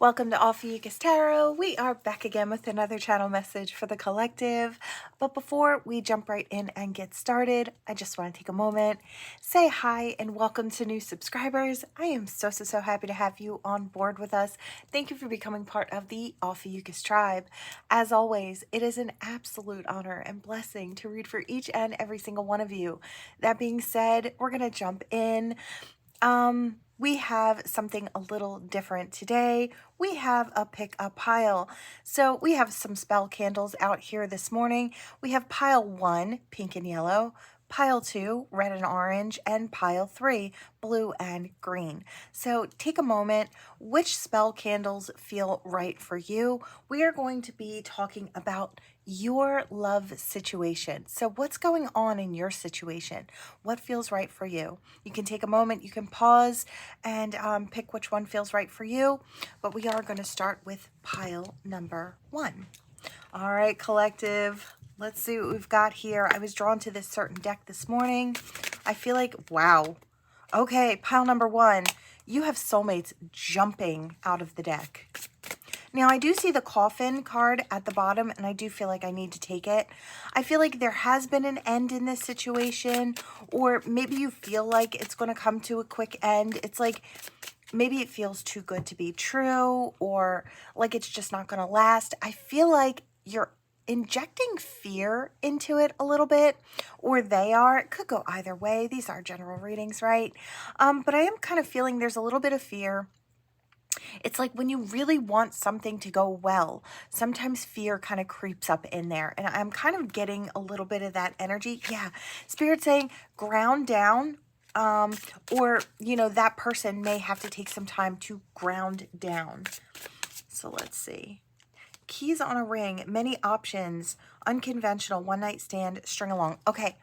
Welcome to Ophiuchus Tarot. We are back again with another channel message for the collective. But before we jump right in and get started, I just want to take a moment, say hi, and welcome to new subscribers. I am so happy to have you on board with us. Thank you for becoming part of the Ophiuchus tribe. As always, it is an absolute honor and blessing to read for each and every single one of you. That being said, we're going to jump in. We have something a little different today. We have a pick a pile. So we have some spell candles out here this morning. We have pile 1, pink and yellow, pile 2, red and orange, and pile 3, blue and green. So take a moment. Which spell candles feel right for you? We are going to be talking about your love situation. So what's going on in your situation? What feels right for you? You can take a moment, you can pause and pick which one feels right for you. But we are going to start with pile number 1. All right, collective. Let's see what we've got here. I was drawn to this certain deck this morning. I feel like, wow. Okay, pile number 1. You have soulmates jumping out of the deck. Now, I do see the coffin card at the bottom, and I do feel like I need to take it. I feel like there has been an end in this situation, or maybe you feel like it's going to come to a quick end. It's like maybe it feels too good to be true, or like it's just not going to last. I feel like you're injecting fear into it a little bit, or they are. It could go either way. These are general readings, right? But I am kind of feeling there's a little bit of fear. It's like when you really want something to go well, sometimes fear kind of creeps up in there. And I'm kind of getting a little bit of that energy. Yeah, Spirit saying ground down. Or, you know, that person may have to take some time to ground down. So let's see. Keys on a ring, many options, unconventional, one night stand, string along. Okay.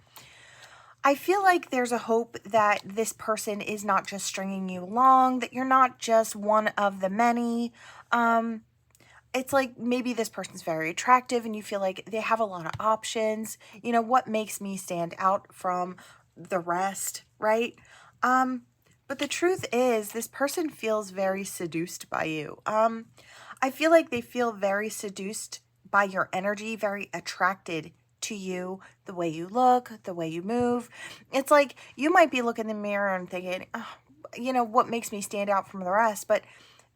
I feel like there's a hope that this person is not just stringing you along, that you're not just one of the many. It's like maybe this person's very attractive and you feel like they have a lot of options. You know, what makes me stand out from the rest, right? But the truth is this person feels very seduced by you. I feel like they feel very seduced by your energy, very attracted to you, the way you look, the way you move. It's like you might be looking in the mirror and thinking, oh, you know, what makes me stand out from the rest? But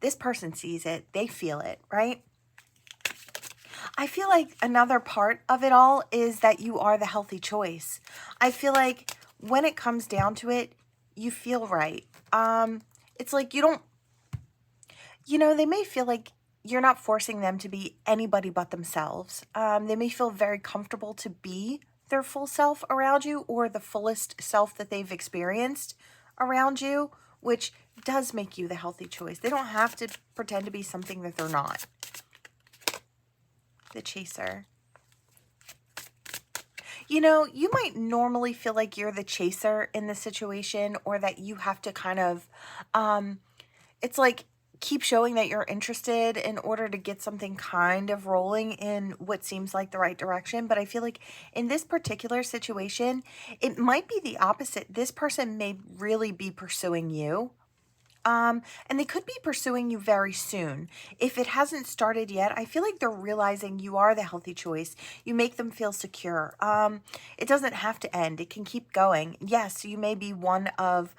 this person sees it, they feel it, right? I feel like another part of it all is that you are the healthy choice. I feel like when it comes down to it, you feel right. It's like you don't, you know, they may feel like you're not forcing them to be anybody but themselves. They may feel very comfortable to be their full self around you, or the fullest self that they've experienced around you, which does make you the healthy choice. They don't have to pretend to be something that they're not. The chaser. You know, you might normally feel like you're the chaser in this situation, or that you have to kind of, it's like, keep showing that you're interested in order to get something kind of rolling in what seems like the right direction. But I feel like in this particular situation, it might be the opposite. This person may really be pursuing you. And they could be pursuing you very soon. If it hasn't started yet, I feel like they're realizing you are the healthy choice. You make them feel secure. It doesn't have to end. It can keep going. Yes, you may be one of,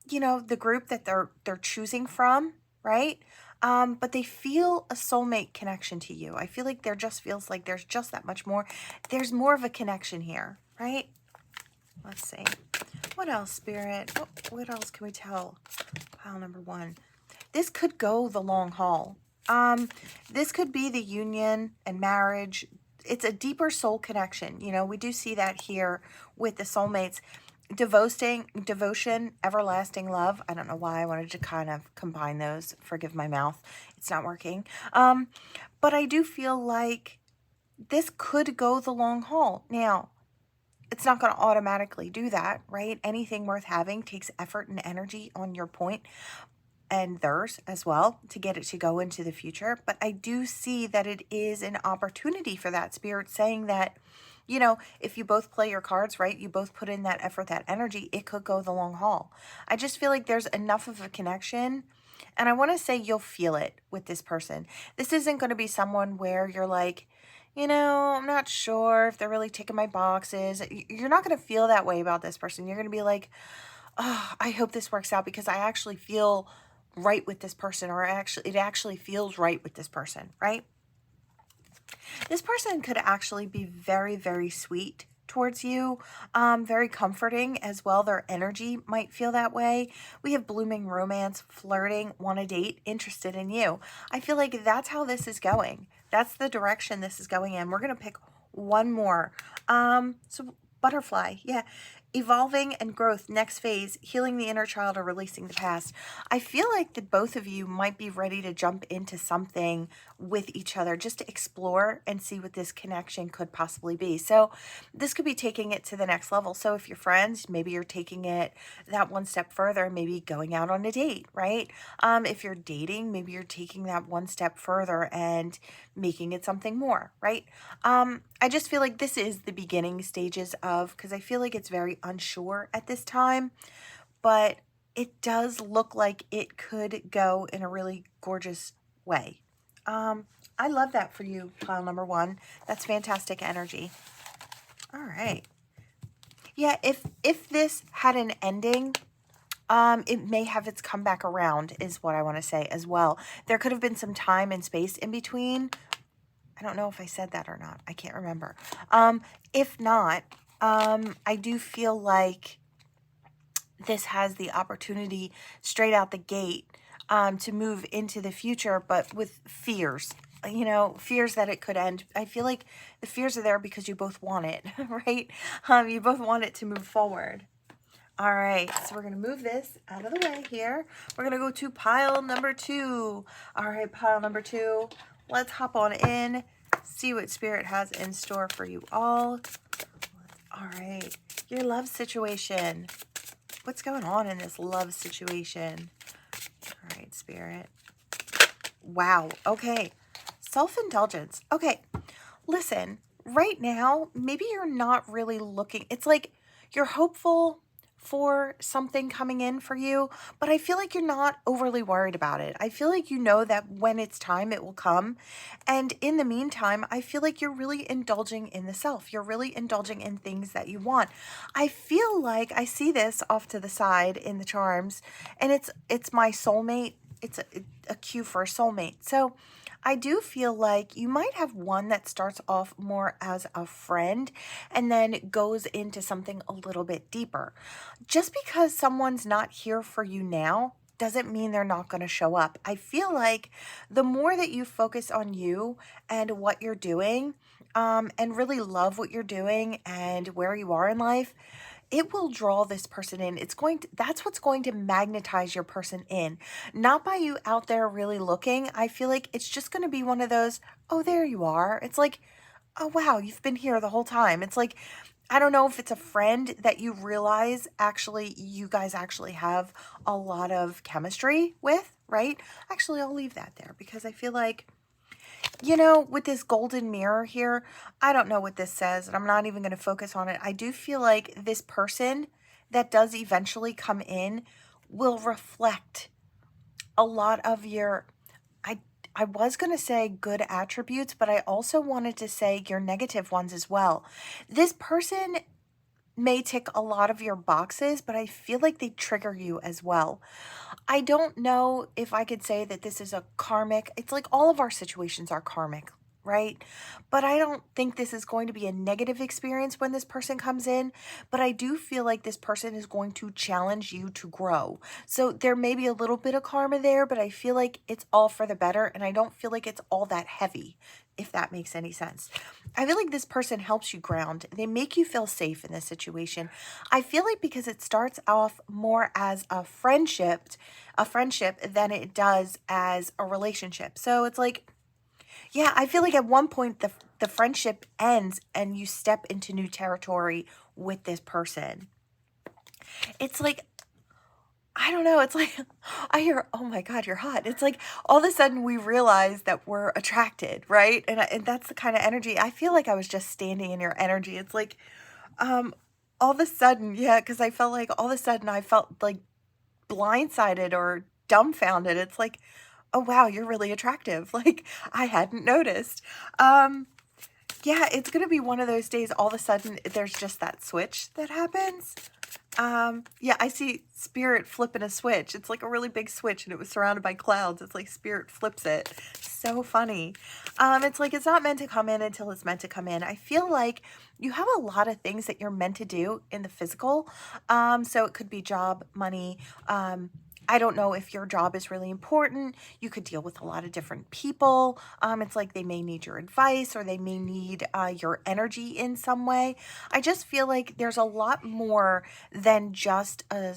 you know, the group that they're choosing from, right? But they feel a soulmate connection to you. I feel like there just feels like there's just that much more. There's more of a connection here, right? Let's see. What else, Spirit? What else can we tell? Pile number 1. This could go the long haul. This could be the union and marriage. It's a deeper soul connection. You know, we do see that here with the soulmates. Devotion, everlasting love. I don't know why I wanted to kind of combine those. Forgive my mouth. It's not working. But I do feel like this could go the long haul. Now, it's not going to automatically do that, right? Anything worth having takes effort and energy on your point and theirs as well to get it to go into the future. But I do see that it is an opportunity for that. Spirit saying that, you know, if you both play your cards right, you both put in that effort, that energy, it could go the long haul. I just feel like there's enough of a connection And I want to say you'll feel it with this person. This isn't going to be someone where you're like, I'm not sure if they're really ticking my boxes. You're not going to feel that way about this person. You're going to be like, oh, I hope this works out because I actually feel right with this person, or it actually feels right with this person, right? This person could actually be very, very sweet towards you, very comforting as well. Their energy might feel that way. We have blooming romance, flirting, want to date, interested in you. I feel like that's how this is going. That's the direction this is going in. We're going to pick one more. So butterfly, yeah. Evolving and growth, next phase, healing the inner child or releasing the past. I feel like that both of you might be ready to jump into something with each other just to explore and see what this connection could possibly be. So this could be taking it to the next level. So if you're friends, maybe you're taking it that one step further, maybe going out on a date, right? If you're dating, maybe you're taking that one step further and making it something more, right? I just feel like this is the beginning stages of, because I feel like it's very unsure at this time, but it does look like it could go in a really gorgeous way. I love that for you, pile number one. That's fantastic energy. All right. Yeah, if this had an ending, it may have its comeback around, is what I want to say as well. There could have been some time and space in between. I don't know if I said that or not. I can't remember. If not, I do feel like this has the opportunity straight out the gate to move into the future, but with fears. Fears that it could end. I feel like the fears are there because you both want it, right? You both want it to move forward. All right, so we're going to move this out of the way here. We're going to go to pile number two. All right, pile number two. Let's hop on in, see what Spirit has in store for you all. All right, your love situation. What's going on in this love situation? All right, Spirit. Wow, okay. Self-indulgence. Okay, listen, right now, maybe you're not really looking. It's like you're hopeful for something coming in for you, but I feel like you're not overly worried about it. I feel like you know that when it's time, it will come. And in the meantime, I feel like you're really indulging in the self. You're really indulging in things that you want. I feel like I see this off to the side in the charms, and it's my soulmate. It's a cue for a soulmate. So I do feel like you might have one that starts off more as a friend and then goes into something a little bit deeper. Just because someone's not here for you now doesn't mean they're not going to show up. I feel like the more that you focus on you and what you're doing, and really love what you're doing and where you are in life, it will draw this person in. That's what's going to magnetize your person in. Not by you out there really looking. I feel like it's just going to be one of those, oh, there you are. It's like, oh, wow, you've been here the whole time. It's like, I don't know if it's a friend that you realize actually you guys actually have a lot of chemistry with, right? Actually, I'll leave that there because I feel like, with this golden mirror here, I don't know what this says, and I'm not even going to focus on it. I do feel like this person that does eventually come in will reflect a lot of your, I was going to say good attributes, but I also wanted to say your negative ones as well. This person may tick a lot of your boxes, but I feel like they trigger you as well. I don't know if I could say that this is a karmic. It's like all of our situations are karmic, right? But I don't think this is going to be a negative experience when this person comes in, but I do feel like this person is going to challenge you to grow. So there may be a little bit of karma there, but I feel like it's all for the better, and I don't feel like it's all that heavy, if that makes any sense. I feel like this person helps you ground. They make you feel safe in this situation. I feel like because it starts off more as a friendship than it does as a relationship. So it's like, yeah, I feel like at one point the friendship ends and you step into new territory with this person. It's like, I don't know. It's like, I hear, oh my God, you're hot. It's like all of a sudden we realize that we're attracted, right? And that's the kind of energy. I feel like I was just standing in your energy. It's like, all of a sudden, yeah, because I felt like all of a sudden I felt like blindsided or dumbfounded. It's like, oh wow, you're really attractive. Like, I hadn't noticed. Yeah, it's going to be one of those days, all of a sudden, there's just that switch that happens. Yeah, I see Spirit flipping a switch. It's like a really big switch and it was surrounded by clouds. It's like Spirit flips it. So funny. It's like it's not meant to come in until it's meant to come in. I feel like you have a lot of things that you're meant to do in the physical. So it could be job, money, I don't know if your job is really important. You could deal with a lot of different people. It's like they may need your advice or they may need your energy in some way. I just feel like there's a lot more than just a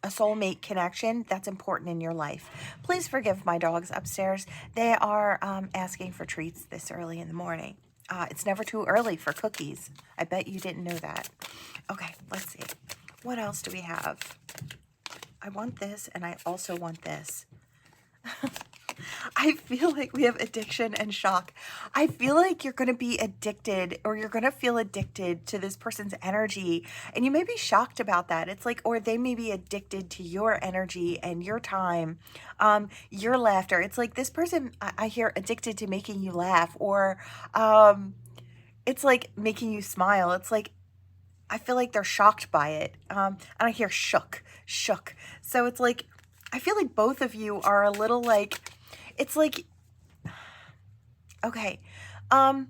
soulmate connection that's important in your life. Please forgive my dogs upstairs. They are asking for treats this early in the morning. It's never too early for cookies. I bet you didn't know that. Okay, let's see. What else do we have? I want this, and I also want this. I feel like we have addiction and shock. I feel like you're going to be addicted, or you're going to feel addicted to this person's energy, and you may be shocked about that. It's like, or they may be addicted to your energy and your time, your laughter. It's like this person, I hear, addicted to making you laugh, or it's like making you smile. It's like, I feel like they're shocked by it. And I hear shook. So it's like, I feel like both of you are a little like, it's like, okay. I'm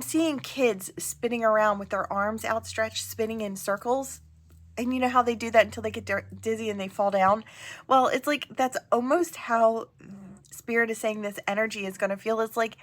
seeing kids spinning around with their arms outstretched, spinning in circles. And you know how they do that until they get dizzy and they fall down? Well, it's like, that's almost how Spirit is saying this energy is going to feel. It's like,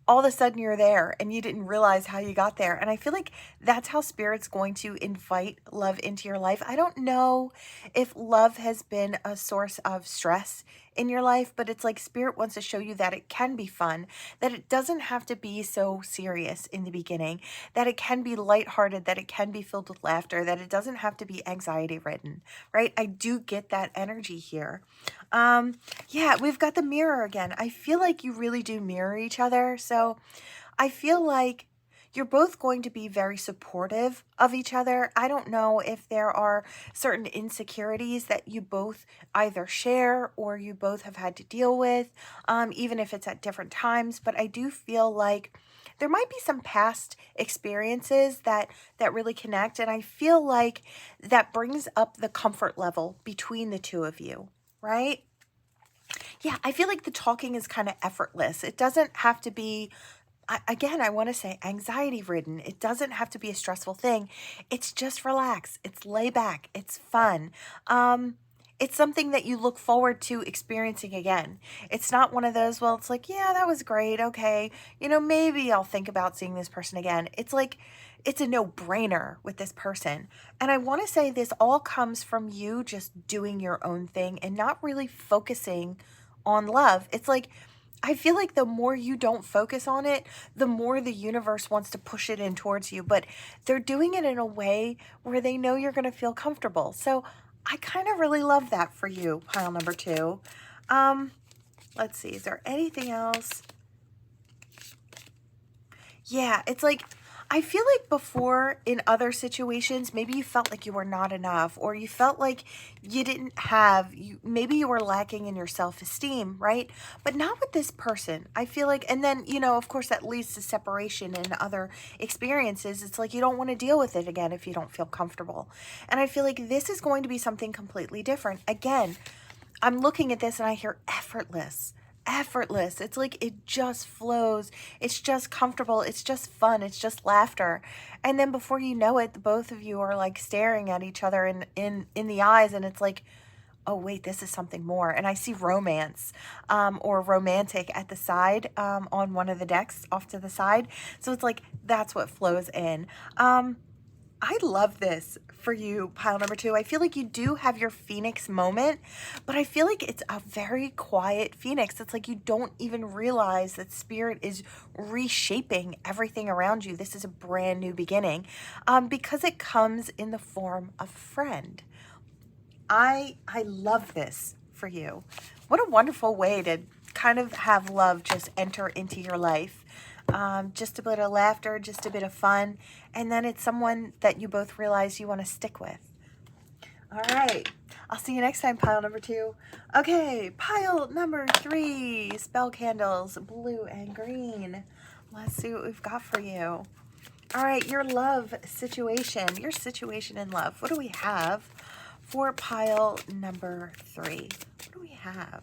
all of a sudden you're there and you didn't realize how you got there. And I feel like that's how Spirit's going to invite love into your life. I don't know if love has been a source of stress in your life, but it's like Spirit wants to show you that it can be fun, that it doesn't have to be so serious in the beginning, that it can be lighthearted, that it can be filled with laughter, that it doesn't have to be anxiety ridden, right? I do get that energy here. Yeah, we've got the mirror again. I feel like you really do mirror each other. So I feel like you're both going to be very supportive of each other. I don't know if there are certain insecurities that you both either share or you both have had to deal with, even if it's at different times. But I do feel like there might be some past experiences that really connect. And I feel like that brings up the comfort level between the two of you, right? Yeah, I feel like the talking is kind of effortless. It doesn't have to be, again, I want to say anxiety ridden. It doesn't have to be a stressful thing. It's just relax. It's lay back. It's fun. It's something that you look forward to experiencing again. It's not one of those, well, it's like, yeah, that was great. Okay. Maybe I'll think about seeing this person again. It's like, it's a no-brainer with this person. And I want to say this all comes from you just doing your own thing and not really focusing on love. It's like, I feel like the more you don't focus on it, the more the universe wants to push it in towards you. But they're doing it in a way where they know you're going to feel comfortable. So I kind of really love that for you, pile number 2. Let's see. Is there anything else? Yeah, it's like, I feel like before in other situations, maybe you felt like you were not enough, or you felt like you didn't have, maybe you were lacking in your self-esteem, right? But not with this person. I feel like, and then, of course that leads to separation and other experiences. It's like you don't want to deal with it again if you don't feel comfortable. And I feel like this is going to be something completely different. Again, I'm looking at this and I hear effortless. It's like it just flows. It's just comfortable. It's just fun. It's just laughter. And then before you know it, the both of you are like staring at each other in the eyes, and it's like, oh wait, this is something more. And I see romance or romantic at the side on one of the decks off to the side. So it's like that's what flows in. I love this for you, pile number 2. I feel like you do have your Phoenix moment, but I feel like it's a very quiet Phoenix. It's like you don't even realize that Spirit is reshaping everything around you. This is a brand new beginning because it comes in the form of friend. I love this for you. What a wonderful way to kind of have love just enter into your life. Just a bit of laughter, just a bit of fun, and then it's someone that you both realize you want to stick with. All right. I'll see you next time, pile number 2. Okay, pile number 3, spell candles, blue and green. Let's see what we've got for you. All right, your love situation, your situation in love. What do we have for pile number 3? What do we have?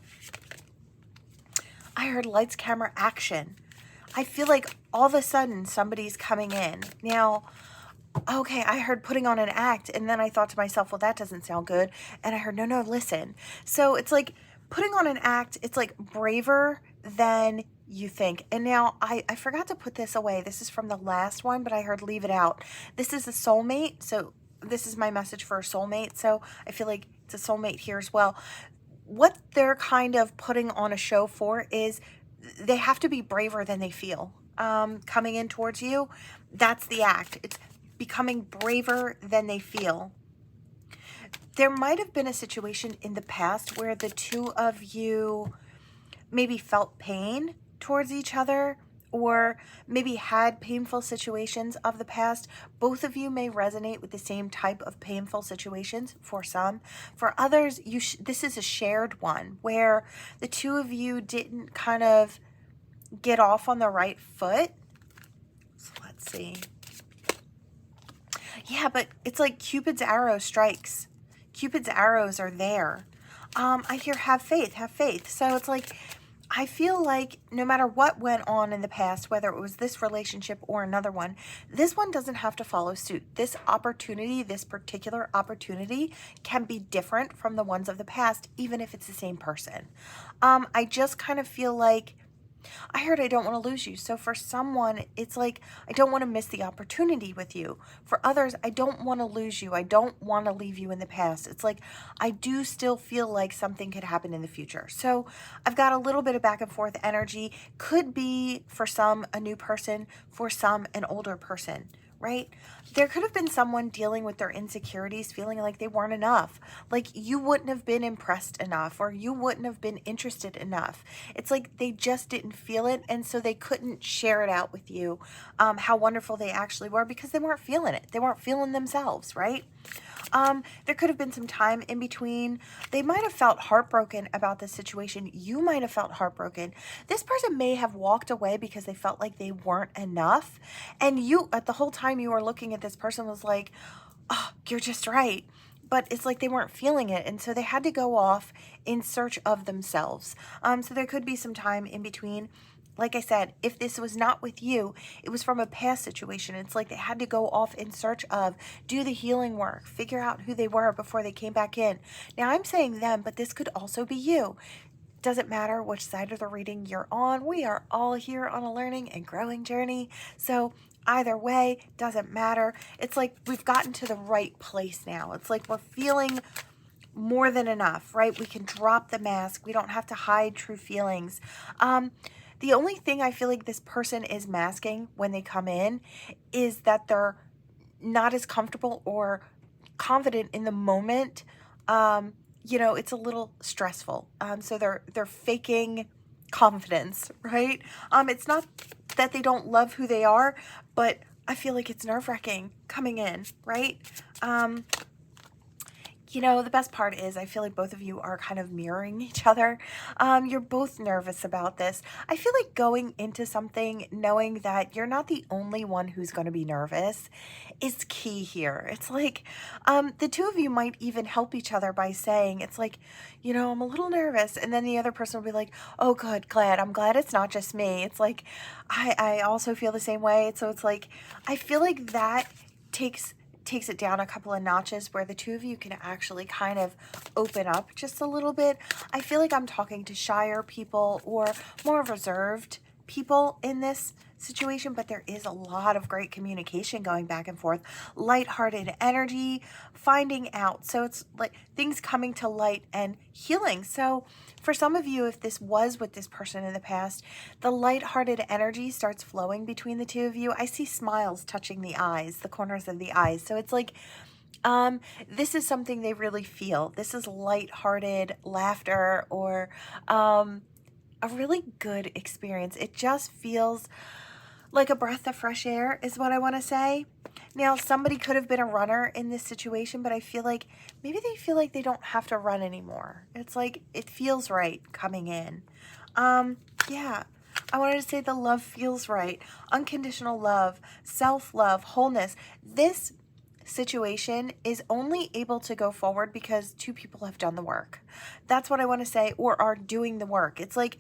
I heard lights, camera, action. I feel like all of a sudden somebody's coming in. Now, okay, I heard putting on an act, and then I thought to myself, well, that doesn't sound good. And I heard, no, listen. So it's like putting on an act, it's like braver than you think. And now I forgot to put this away. This is from the last one, but I heard leave it out. This is a soulmate. So this is my message for a soulmate. So I feel like it's a soulmate here as well. What they're kind of putting on a show for is they have to be braver than they feel. Coming in towards you, that's the act. It's becoming braver than they feel. There might have been a situation in the past where the two of you maybe felt pain towards each other, or maybe had painful situations of the past. Both of you may resonate with the same type of painful situations for some. For others, this is a shared one where the two of you didn't kind of get off on the right foot. So let's see. Yeah, but it's like Cupid's arrow strikes. Cupid's arrows are there. I hear have faith, have faith. So it's like, I feel like no matter what went on in the past, whether it was this relationship or another one, this one doesn't have to follow suit. This opportunity, this particular opportunity can be different from the ones of the past, even if it's the same person. I just kind of feel like, I heard I don't want to lose you. So for someone, it's like, I don't want to miss the opportunity with you. For others, I don't want to lose you. I don't want to leave you in the past. It's like, I do still feel like something could happen in the future. So I've got a little bit of back and forth energy. Could be for some, a new person, for some, an older person, right? There could have been someone dealing with their insecurities, feeling like they weren't enough, like you wouldn't have been impressed enough, or you wouldn't have been interested enough. It's like they just didn't feel it, and so they couldn't share it out with you, how wonderful they actually were, because they weren't feeling it. They weren't feeling themselves, right? There could have been some time in between. They might have felt heartbroken about the situation. You might have felt heartbroken. This person may have walked away because they felt like they weren't enough. And you, at the whole time you were looking at this person, was like, oh, you're just right. But it's like they weren't feeling it. And so they had to go off in search of themselves. So there could be some time in between. Like I said, if this was not with you, it was from a past situation. It's like they had to go off in search of, do the healing work, figure out who they were before they came back in. Now I'm saying them, but this could also be you. Doesn't matter which side of the reading you're on. We are all here on a learning and growing journey. So either way, doesn't matter. It's like we've gotten to the right place now. It's like we're feeling more than enough, right? We can drop the mask. We don't have to hide true feelings. The only thing I feel like this person is masking when they come in is that they're not as comfortable or confident in the moment. You know, it's a little stressful. So they're faking confidence, right? It's not that they don't love who they are, but I feel like it's nerve-wracking coming in, right? You know, the best part is I feel like both of you are kind of mirroring each other. You're both nervous about this. I feel like going into something knowing that you're not the only one who's going to be nervous is key here. It's like the two of you might even help each other by saying, it's like, you know, I'm a little nervous. And then the other person will be like, oh, good, glad. I'm glad it's not just me. It's like, I also feel the same way. So it's like, I feel like that takes it down a couple of notches where the two of you can actually kind of open up just a little bit. I feel like I'm talking to shyer people or more reserved people in this situation, but there is a lot of great communication going back and forth, lighthearted energy, finding out. So it's like things coming to light and healing. So for some of you, if this was with this person in the past, the lighthearted energy starts flowing between the two of you. I see smiles touching the eyes, the corners of the eyes. So it's like, this is something they really feel. This is lighthearted laughter or a really good experience. It just feels like a breath of fresh air is what I want to say. Now, somebody could have been a runner in this situation, but I feel like maybe they feel like they don't have to run anymore. It's like, it feels right coming in. Yeah, I wanted to say the love feels right. Unconditional love, self-love, wholeness. This situation is only able to go forward because two people have done the work. That's what I want to say, or are doing the work. It's like,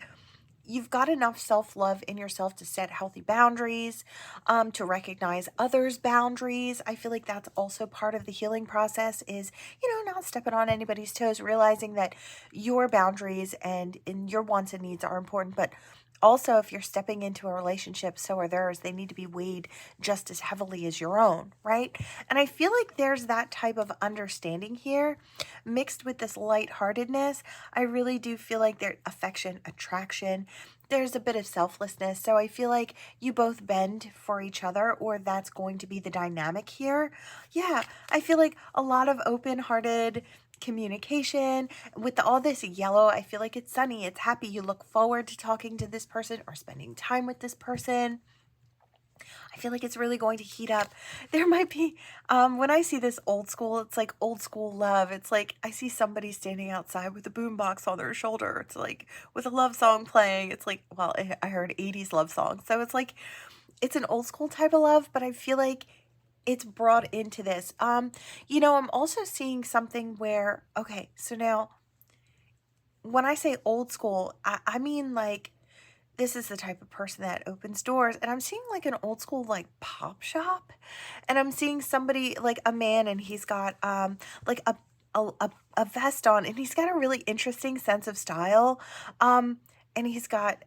you've got enough self-love in yourself to set healthy boundaries, to recognize others' boundaries. I feel like that's also part of the healing process is, not stepping on anybody's toes, realizing that your boundaries and your wants and needs are important, but also if you're stepping into a relationship, so are theirs. They need to be weighed just as heavily as your own, right? And I feel like there's that type of understanding here mixed with this lightheartedness. I really do feel like there's affection, attraction. There's a bit of selflessness. So I feel like you both bend for each other, or that's going to be the dynamic here. Yeah, I feel like a lot of open-hearted communication with all this yellow. I feel like it's sunny, it's happy. You look forward to talking to this person or spending time with this person. I feel like it's really going to heat up. There might be, when I see this old school, it's like old school love. It's like I see somebody standing outside with a boombox on their shoulder. It's like with a love song playing. It's like, well, I heard 80s love songs. So it's like, it's an old school type of love, but I feel like it's brought into this. I'm also seeing something where, okay, so now when I say old school, I mean like, this is the type of person that opens doors, and I'm seeing like an old school like pop shop, and I'm seeing somebody like a man, and he's got like a vest on, and he's got a really interesting sense of style, and he's got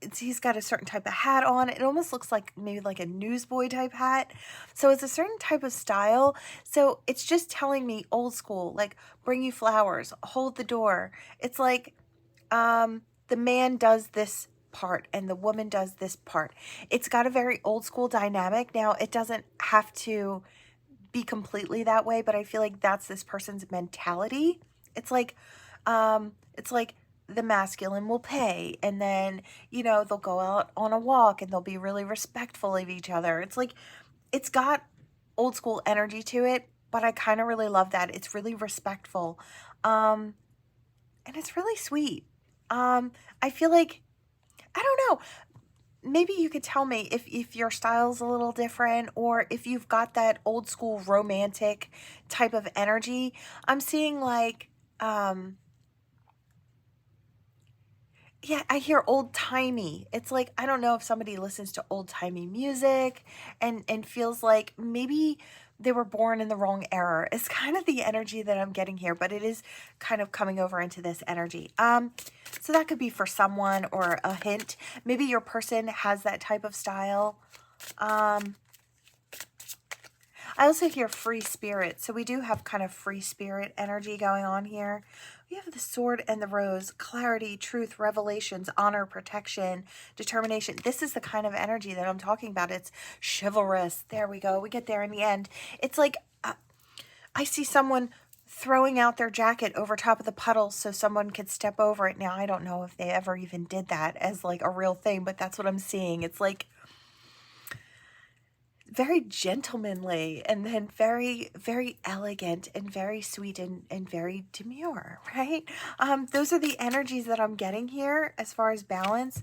a certain type of hat on. It almost looks like maybe like a newsboy type hat. So it's a certain type of style. So it's just telling me old school, like bring you flowers, hold the door. It's like the man does this part and the woman does this part. It's got a very old school dynamic. Now, it doesn't have to be completely that way, but I feel like that's this person's mentality. It's like the masculine will pay, and then, they'll go out on a walk and they'll be really respectful of each other. It's like, it's got old school energy to it, but I kind of really love that. It's really respectful. And it's really sweet. I feel like, I don't know, maybe you could tell me if your style's a little different, or if you've got that old school romantic type of energy. I'm seeing like, yeah, I hear old-timey. It's like, I don't know if somebody listens to old-timey music and feels like maybe they were born in the wrong era. It's kind of the energy that I'm getting here, but it is kind of coming over into this energy. So that could be for someone, or a hint. Maybe your person has that type of style. I also hear free spirit. So we do have kind of free spirit energy going on here. We have the sword and the rose, clarity, truth, revelations, honor, protection, determination. This is the kind of energy that I'm talking about. It's chivalrous. There we go. We get there in the end. It's like, I see someone throwing out their jacket over top of the puddles so someone could step over it. Now, I don't know if they ever even did that as like a real thing, but that's what I'm seeing. It's like very gentlemanly, and then very, very elegant, and very sweet, and very demure, right? Those are the energies that I'm getting here as far as balance.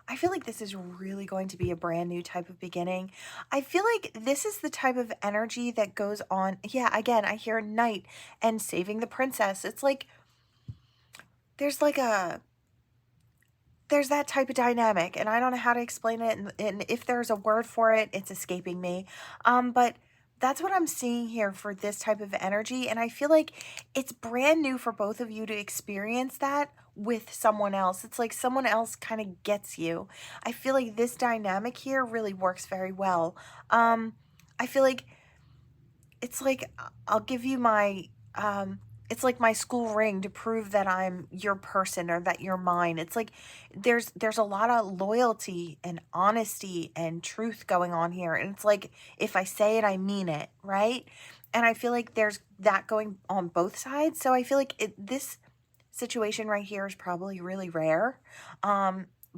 I feel like this is really going to be a brand new type of beginning. I feel like this is the type of energy that goes on. Yeah, again, I hear knight and saving the princess. It's like, there's like there's that type of dynamic, and I don't know how to explain it, and if there's a word for it, it's escaping me. But that's what I'm seeing here for this type of energy, and I feel like it's brand new for both of you to experience that with someone else. It's like someone else kind of gets you. I feel like this dynamic here really works very well. I feel like it's like, I'll give you my, it's like my school ring to prove that I'm your person, or that you're mine. It's like there's a lot of loyalty and honesty and truth going on here. And it's like, if I say it, I mean it, right? And I feel like there's that going on both sides. So I feel like this situation right here is probably really rare.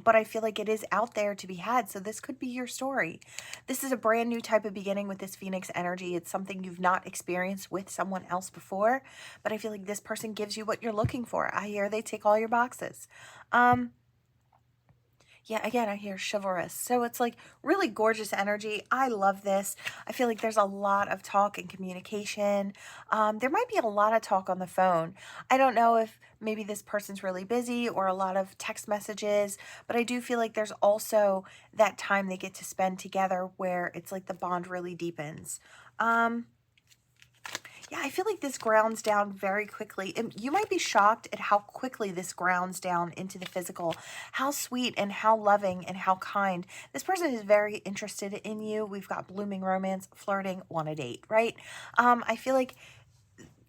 but I feel like it is out there to be had. So this could be your story. This is a brand new type of beginning with this Phoenix energy. It's something you've not experienced with someone else before, but I feel like this person gives you what you're looking for. I hear they tick all your boxes. Yeah, again, I hear chivalrous. So it's like really gorgeous energy. I love this. I feel like there's a lot of talk and communication. There might be a lot of talk on the phone. I don't know if maybe this person's really busy or a lot of text messages, but I do feel like there's also that time they get to spend together where it's like the bond really deepens. Yeah, I feel like this grounds down very quickly. And you might be shocked at how quickly this grounds down into the physical. How sweet and how loving and how kind. This person is very interested in you. We've got blooming romance, flirting, want a date, right? I feel like,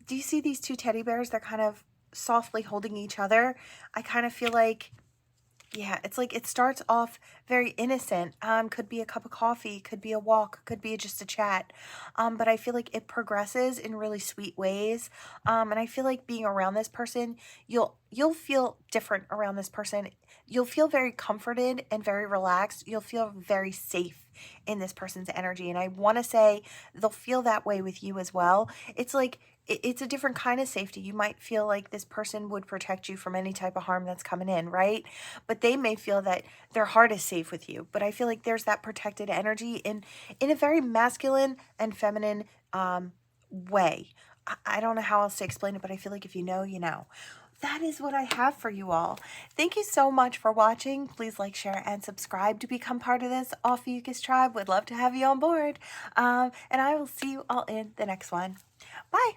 do you see these two teddy bears? They're kind of softly holding each other. I kind of feel like, yeah, it's like it starts off very innocent. Could be a cup of coffee, could be a walk, could be just a chat. But I feel like it progresses in really sweet ways. And I feel like being around this person, you'll feel different around this person. You'll feel very comforted and very relaxed. You'll feel very safe in this person's energy. And I want to say they'll feel that way with you as well. It's like it's a different kind of safety. You might feel like this person would protect you from any type of harm that's coming in, right? But they may feel that their heart is safe with you. But I feel like there's that protected energy in a very masculine and feminine way. I don't know how else to explain it, but I feel like if you know, you know. That is what I have for you all. Thank you so much for watching. Please like, share, and subscribe to become part of this Ophiuchus tribe. Would love to have you on board. And I will see you all in the next one. Bye.